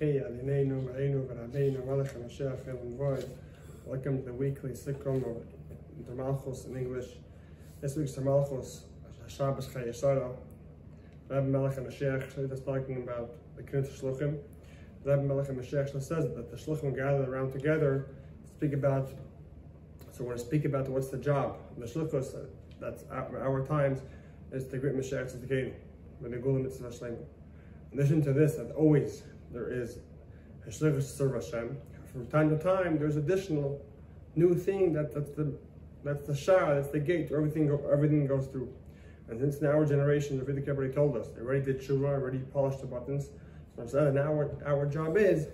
Adonainu, ורבינו, המשיח, Dvar. Welcome to the weekly sitcom of the malchus in English. This week's the malchus, Parshas Chayei Sara. Rebbe Moshiach is talking about the Kinus Hashluchim. Rebbe Moshiach says that the shluchim gather around together to speak about. So we're going to speak about what's the job. The shluchos, that's our times, is to greet Mashiach to the King, with the gulam mitzvah shleima. In addition to this, that always there is a shlichus to serve Hashem. From time to time, there's additional new thing that's the shah, that's the gate where everything goes through. And since in our generation, the Rebbe already told us, they already did tshuva, already polished the buttons. So instead, our job is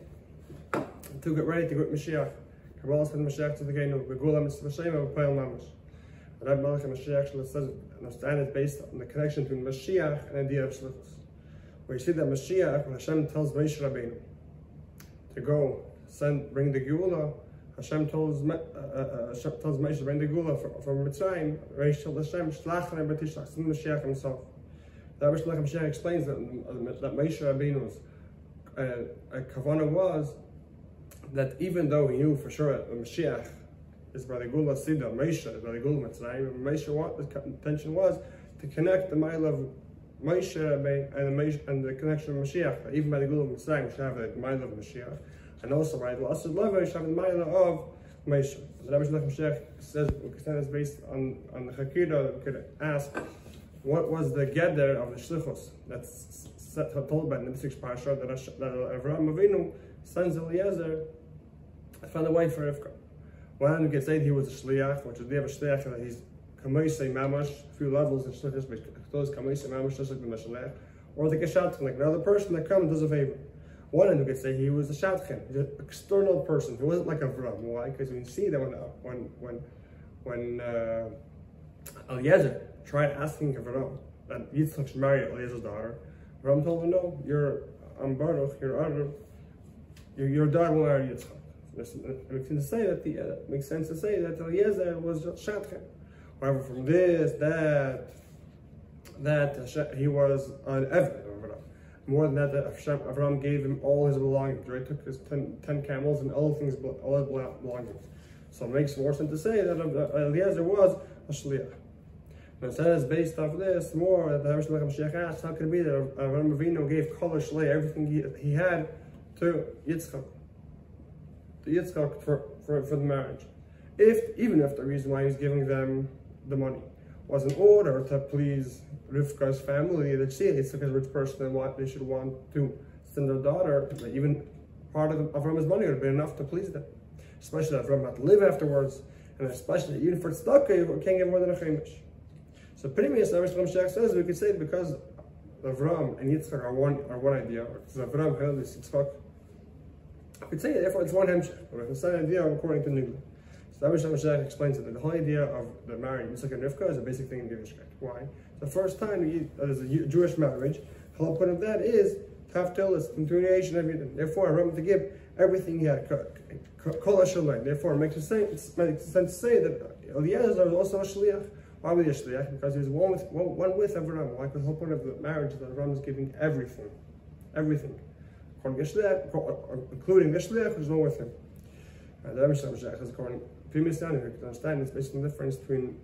to get ready to greet Mashiach. Kabbalah said Mashiach to the King, with gulam mitzvah shleima, with payal mamash. And Rebbe Moshiach says, understand it's based on the connection between Mashiach and the idea of shlichus. Where you see that Mashiach, when Hashem tells Rebbeinu to go bring the Geula, Hashem tells Moshe to bring the Geula from Mitzrayim. Reish told Hashem, Shlach and B'tishlach, send Mashiach himself. That Mashiach explains that Moshe Rabbeinu's kavanah was that even though he knew for sure that Mashiach is by the Geula Sida, Moshe is by the Geula Mitzrayim, the intention was to connect the mile of Moshe and the connection of Mashiach. Even by the Geula Mitzrayim, we should have the mile of Mashiach. And also, right, well, also love have the mile of Moshe. So Rebbe Moshiach says, it's based on the Hakira. We could ask, what was the gather of the shlichus that's told about in the 6th parsha that ורבינו sends Eliezer to find a wife for Rivka. One we could say that he was a shliach, which is the shliach that he's kamoisei mamash, a few levels in shlichus, but those kamoisei mamash just like the meshaleach, or the geshaltchen, like another person that comes and does a favor. One end we could say he was a shatchen, he's an external person. He wasn't like Avram. Why? Because we see that when Eliezer tried asking Avram that Yitzchak should marry Eliezer's daughter, Avram told him, no, I'm Baruch, your daughter will marry Yitzchak. It makes sense to say that Eliezer was shatchen. However, from this, that he was an Eved. More than that, Avram gave him all his belongings. Right, took his 10 camels and all his belongings. So it makes more sense to say that Eliezer was a shliach. But instead, it's based off this more that the Mashiach asked, how could it be that ורבינו gave kol shlei, everything he had to Yitzchak, for the marriage, even if the reason why he was giving them the money was in order to please Rivka's family, that she is a rich person and what they should want to send their daughter, even part of Avram's money would have been enough to please them. Especially that Avram had to live afterwards, and especially even for tzedakah, you can't give more than a chemish. So pretty much, the Mashiach says we could say that because Avram and Yitzchak are one idea, or because Avram held this Yitzchak, we could say therefore it's one hemshech, or it's the same idea according to Nigla. So the Mashiach explains that the whole idea of the marriage, Yitzchak and Rivka, is a basic thing in Yiddishkeit. Why? The first time there's a Jewish marriage, the whole point of that is to have tillis, continuation, everything. Therefore, Avram to give everything he had, kol hashalei. Therefore, it makes sense to say that Eliezer was also a shliach. Why was he a shliach? Because he was one with Avram. Like the whole point of the marriage is that Avram is giving everything. According to shliach, including the shliach, who's one with him. And the Mashiach is according to understand it's basically the difference between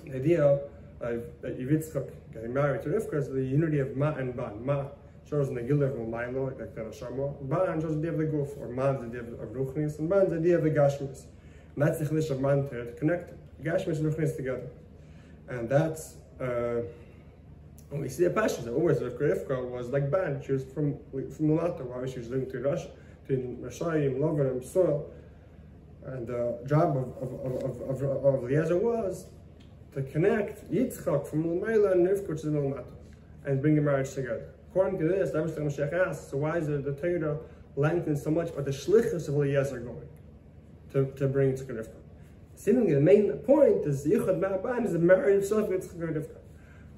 the idea that Yitzchak getting married to Rivka is the unity of Ma and Ban. Ma shows in the Gillah of Milo, like the Shama. Ban shows the idea of the Guf, or Ma is the idea of Ruchnis, and Ban is the idea of the Gashmis. And that's the Chilish of Man to connect Gashmis and Ruchnis together. And that's when we see a passage that always Rivka was like Ban. She was from Mulata, while she was living to Russia, to Rashayim, Logan, and soil. And the job of Eliezer was to connect Yitzchak from L'mayla and Rivka, which is L'mata, and bring the marriage together. According to this, the Mashiach asks, so why is the Torah lengthened so much, but the shlichus of Eliezer going to bring Yitzchak and Rivka? Seemingly, the main point is the Yichud Ma'aban is the marriage itself with Yitzchak and Rivka.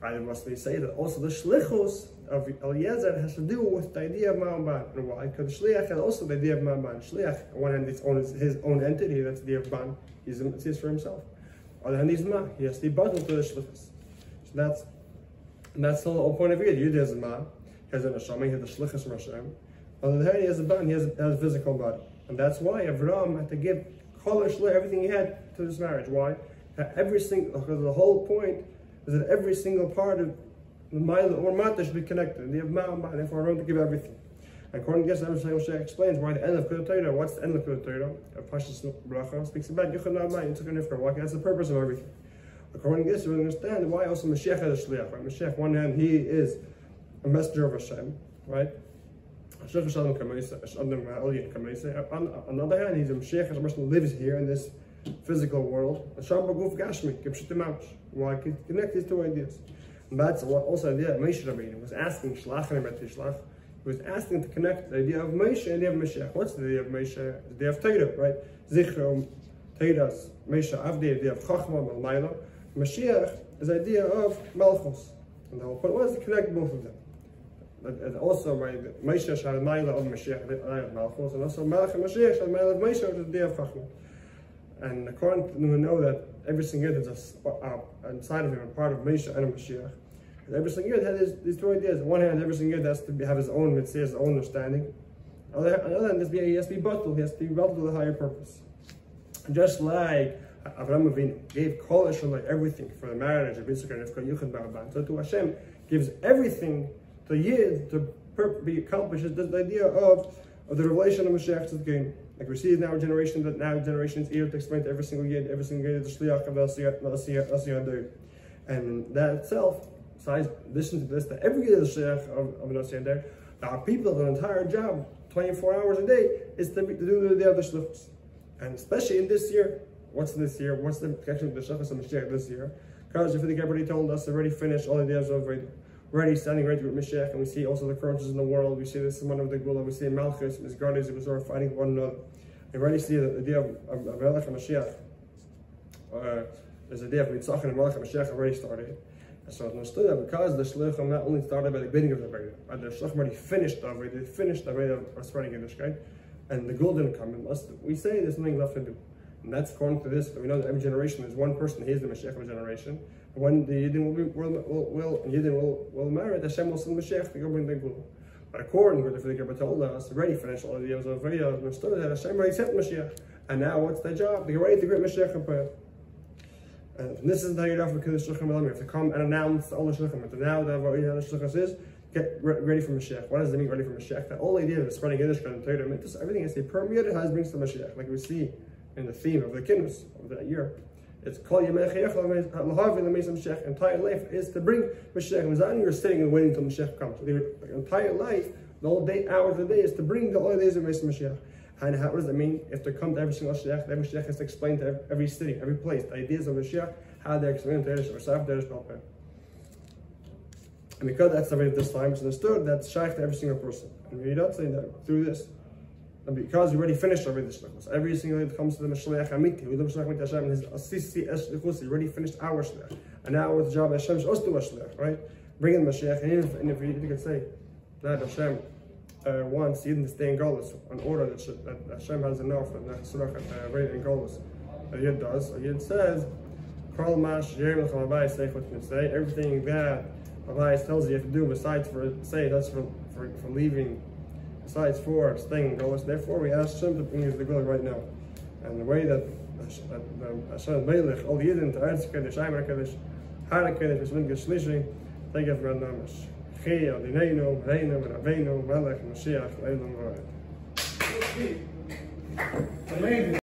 Rather, must we say that also the shlichus of Eliezer has to do with the idea of Ma'aban. And why? Because the shliach has also the idea of Ma'aban. Shliach, on one hand, is his own entity, that's the idea of Ban. He sees for himself. On the other hand, he's Ma. He has to be bundled to the shlichus. So that's the whole point of view. The Yud has Ma, he has an Neshama, he has the shlichus from Hashem. On the other hand, he has a body, he has a physical body. And that's why Avraham had to give everything he had to this marriage. Why? Because the whole point is that every single part of the Mila or Mata should be connected. They have Ma'am, therefore Avraham to give everything. And according to Kinus Hashluchim explains why the end of Kinus Torah. What's the end of Kinus Torah? Parshas Bracha speaks about Why? That's the purpose of everything. According to this, we understand why also Mashiach is a shliach. Right? Mashiach, one hand, he is a messenger of Hashem, right? On the other hand, he's a Mashiach, as a person who lives here in this physical world. Why? Connect these two ideas. And that's what also the idea of Moshe Rebbe was asking Shlach and Tishlach. He was asking to connect the idea of Moshe and the idea of Mashiach. What's the idea of Moshe? The idea of Torah, right? Zichron, Torah's Moshe, the idea of Chachma, Malmayla. Mashiach is the idea of malchus. And the whole point was to connect both of them. And also, right, Moshe had a Maila of Mashiach, the idea of malchus, and also Malach and Mashiach had a Maila of Moshe, which is the idea of Chachma. And according to we know that every single year there's inside of him a part of Moshe and a Mashiach. And every single year has these two ideas. On one hand, every single year has to have his own mitzvah, his own understanding. On the other hand, he has to be bottled. He has to be bottled to the higher purpose. And just like Rebbe gave Kol Esholai everything for the marriage of Yitzchak and Rivka Yuchad Baraban, so to Hashem gives everything to Yid to be accomplished. The idea of the revelation of Mashiach to the game. Like we see in our generation, that now generation is eager to explain to every single Yid the Shliach of Asiyah. And that itself, besides addition to this, that every Yid is the Shliach of Asiyah. Our people, their entire job, 24 hours a day, is to do the other Shlichus. And especially in this year, what's this year? What's the connection with the Shlichus of Mashiach this year? Because if you think everybody told us, already finished all the days of already standing ready with Mashiach, and we see also the occurrences in the world. We see this one of the Gula, we see malchus, Misgardis, it was all fighting one another. We already see the idea of Melech and Mashiach. There's the idea of Mitzach and Melech and Mashiach already started. And so it's understood that because the Shluchim not only started by the beginning of the Rebbe, but the Shluchim already finished the Rebbe, they finished the Rebbe of spreading Yiddishkeit, and the Gula didn't come. We say there's something left to do. And that's according to this, that we know that every generation is one person, he is the Mashiach of a generation. And when the Yidden will marry, Hashem will send Mashiach to go bring the Gula. But according to the Rebbe told us, already finished all the years of the video, understood that Hashem already sent Mashiach. And now what's their job? They get ready to greet Mashiach and prayer. And this is the idea of the Kinus Hashluchim. You have to come and announce all the Shluchim. And now the Shluchim is, get ready for Mashiach. What does it mean, ready for Mashiach? The whole idea of spreading Yiddishkeit and Torah, everything is permeated has brings to Mashiach. Like we see in the theme of the Kinus of that year. It's Kol Yemei Chayach L'Havin L'Meis Mashiach. Entire life is to bring Mashiach. It's not you're sitting and waiting until Mashiach comes. The entire life, the whole day, hours of the day, is to bring the all days of Mashiach. And what does that mean? If they come to every single Mashiach, every Mashiach has to explain to every city, every place, the ideas of Mashiach, how they explain to Eresh Versav, Eresh Balpeh. And because that's the way this time it's understood, that's shaykh to every single person. And we don't say that through this. And because we already finished already the shlichus, every single day that comes to the Mashiach Amiti, we live Mashiach Hashem, and his Asisi Eshlichus, he already finished our shliach. And now with the job of Hashem is us to a shliach, right? Bring in Mashiach, and if you could say that Hashem wants Yidden to stay in Golos, in order that Hashem has enough, and that Surah in Golos, a Yid does, a Yid says, Kol Mash Yerim L'cham Abayis say what you can say, everything that Abayis tells you have to do besides for leaving, besides for staying in Golos. Therefore we ask Hashem to bring us the glory right now. And the way that Hashem Melech, all the Yidden, to Eretz Kedesh, Aymer Kedesh, Hara Kedesh, V'Shlim Geshlishi, thank you for Adonנו. Adoneinu, ורבינו, מלך, המשיח, לעולם.